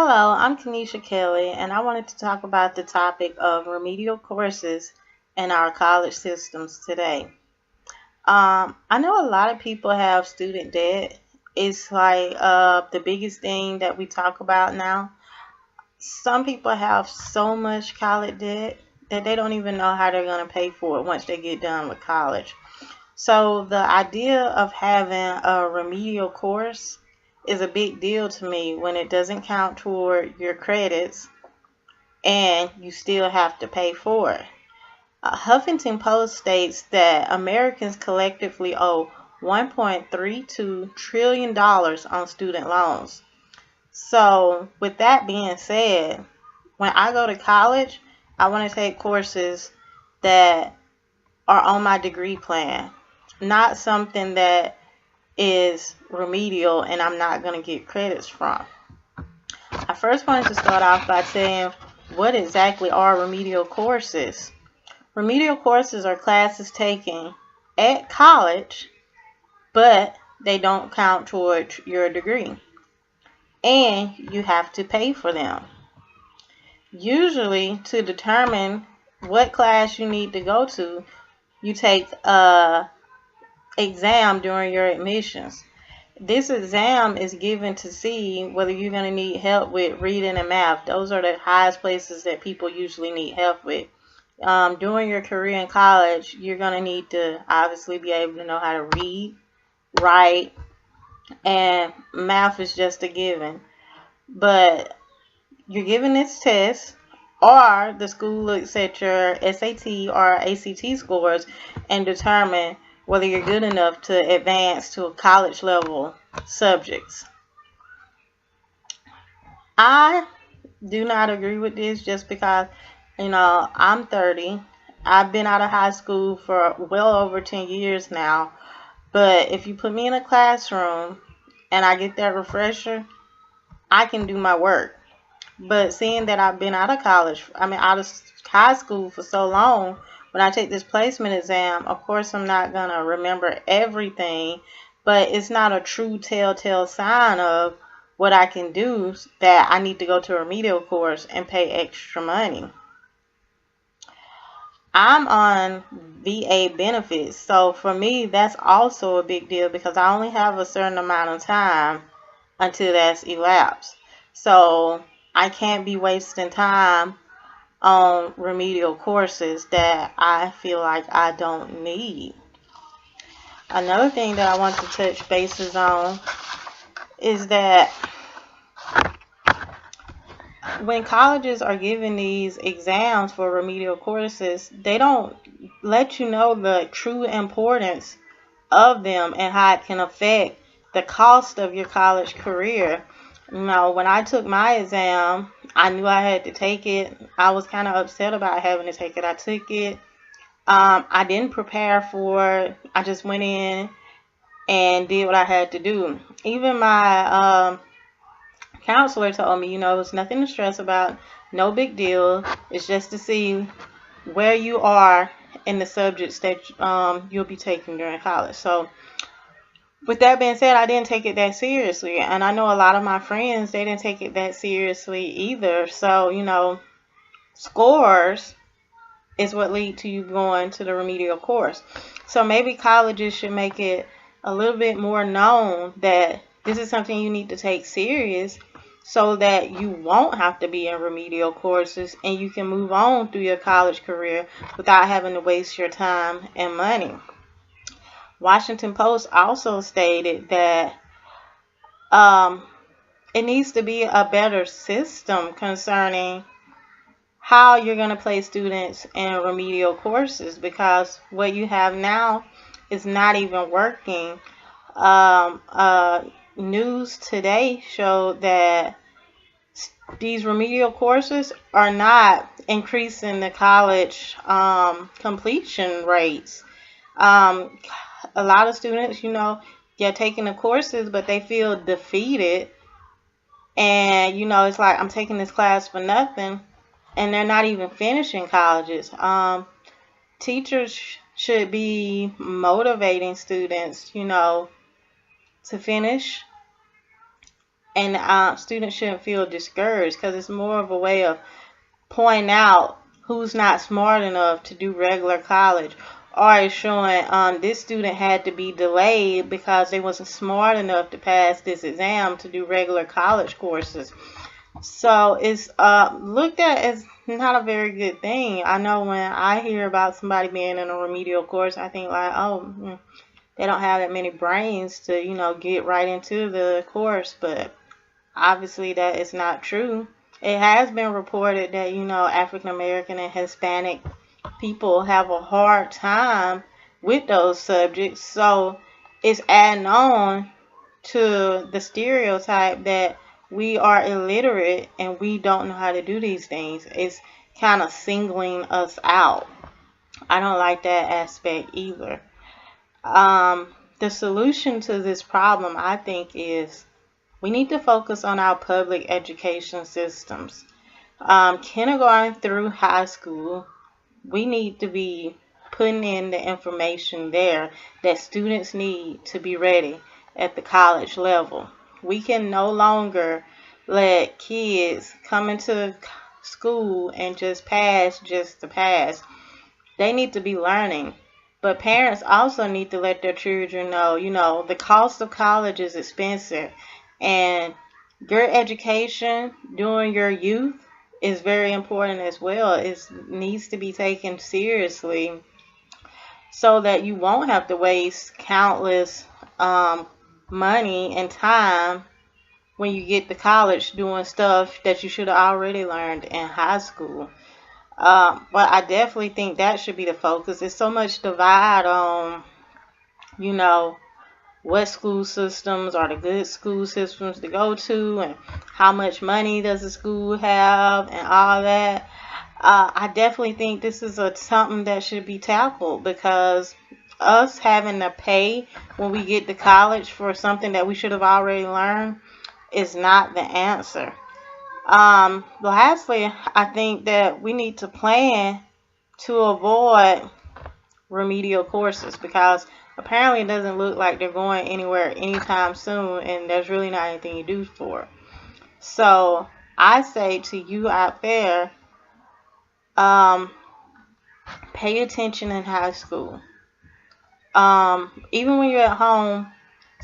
Hello, I'm Kanisha Kelly, and I wanted to talk about the topic of remedial courses in our college systems today. I know a lot of people have student debt. It's like the biggest thing that we talk about now. Some people have so much college debt that they don't even know how they're going to pay for it once they get done with college. So the idea of having a remedial course is a big deal to me when it doesn't count toward your credits and you still have to pay for it. Huffington Post states that Americans collectively owe $1.32 trillion on student loans. So, with that being said, when I go to college, I want to take courses that are on my degree plan, not something that is remedial and I'm not going to get credits from. I first wanted to start off by saying what exactly are remedial courses? Remedial courses are classes taken at college, but they don't count towards your degree, and you have to pay for them. Usually, to determine what class you need to go to, you take a exam during your admissions. This exam is given to see whether you're going to need help with reading and math. Those are the highest places that people usually need help with. During your career in college, you're going to need to obviously be able to know how to read, write, and math is just a given. But you're given this test, or the school looks at your SAT or ACT scores and determine whether you're good enough to advance to college level subjects. I do not agree with this just because, I'm 30. I've been out of high school for well over 10 years now. But if you put me in a classroom and I get that refresher, I can do my work. But seeing that I've been out of high school for so long, when I take this placement exam, of course I'm not going to remember everything, but it's not a true telltale sign of what I can do that I need to go to a remedial course and pay extra money. I'm on VA benefits, so for me that's also a big deal because I only have a certain amount of time until that's elapsed. So I can't be wasting time on remedial courses that I feel like I don't need. Another thing that I want to touch bases on is that when colleges are giving these exams for remedial courses, they don't let you know the true importance of them and how it can affect the cost of your college career. When I took my exam, I knew I had to take it. I was kind of upset about having to take it. I took it. I didn't prepare for it. I just went in and did what I had to do. Even my counselor told me, it's nothing to stress about. No big deal. It's just to see where you are in the subjects that you'll be taking during college. So with that being said, I didn't take it that seriously. And I know a lot of my friends, they didn't take it that seriously either. So, scores is what lead to you going to the remedial course. So maybe colleges should make it a little bit more known that this is something you need to take serious so that you won't have to be in remedial courses and you can move on through your college career without having to waste your time and money. Washington Post also stated that it needs to be a better system concerning how you're going to place students in remedial courses because what you have now is not even working. News today showed that these remedial courses are not increasing the college completion rates. A lot of students, they're taking the courses, but they feel defeated. And, it's like, I'm taking this class for nothing. And they're not even finishing colleges. Teachers should be motivating students, to finish And students shouldn't feel discouraged because it's more of a way of pointing out who's not smart enough to do regular college, or it's showing this student had to be delayed because they wasn't smart enough to pass this exam to do regular college courses. So it's looked at as not a very good thing. I know when I hear about somebody being in a remedial course, I think like, oh, they don't have that many brains to, get right into the course. But obviously that is not true. It has been reported that, African American and Hispanic people have a hard time with those subjects. So it's adding on to the stereotype that we are illiterate and we don't know how to do these things. It's kind of singling us out. I don't like that aspect either. The solution to this problem, I think, is we need to focus on our public education systems. Kindergarten through high school, we need to be putting in the information there that students need to be ready at the college level. We can no longer let kids come into school and just pass just to pass. They need to be learning. But parents also need to let their children know, the cost of college is expensive. And your education during your youth is very important as well. It needs to be taken seriously so that you won't have to waste countless money and time when you get to college doing stuff that you should have already learned in high school. But I definitely think that should be the focus. There's so much divide on, what school systems are the good school systems to go to and how much money does the school have and all that. I definitely think this is something that should be tackled, because us having to pay when we get to college for something that we should have already learned is not the answer. Lastly, I think that we need to plan to avoid remedial courses, because apparently it doesn't look like they're going anywhere anytime soon, and there's really not anything you do for it. So I say to you out there, pay attention in high school. Even when you're at home,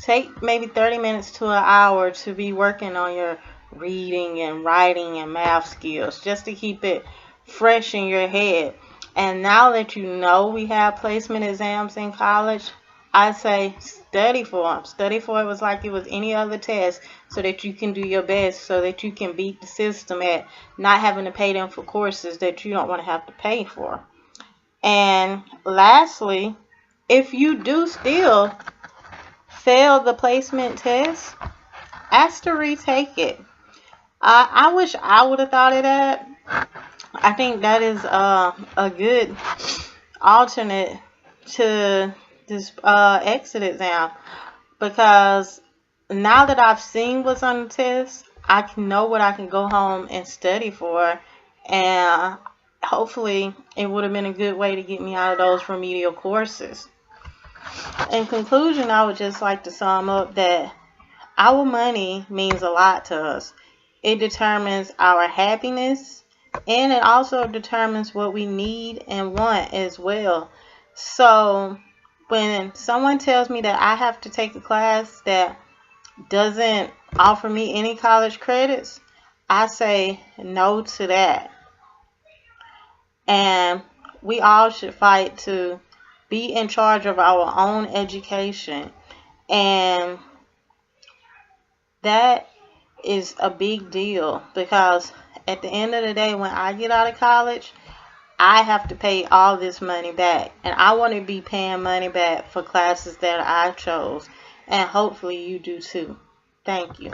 take maybe 30 minutes to an hour to be working on your reading and writing and math skills, just to keep it fresh in your head. And now that you know we have placement exams in college, I say study for them. Study for it was like it was any other test, so that you can do your best, so that you can beat the system at not having to pay them for courses that you don't want to have to pay for. And lastly, if you do still fail the placement test, ask to retake it. I wish I would have thought of that. I think that is a good alternate to this exit exam, because now that I've seen what's on the test, I can know what I can go home and study for, and hopefully it would have been a good way to get me out of those remedial courses. In conclusion, I would just like to sum up that our money means a lot to us. It determines our happiness, and it also determines what we need and want as well. So when someone tells me that I have to take a class that doesn't offer me any college credits, I say no to that. And we all should fight to be in charge of our own education. And that is a big deal, because at the end of the day, when I get out of college, I have to pay all this money back, and I want to be paying money back for classes that I chose, and hopefully you do too. Thank you.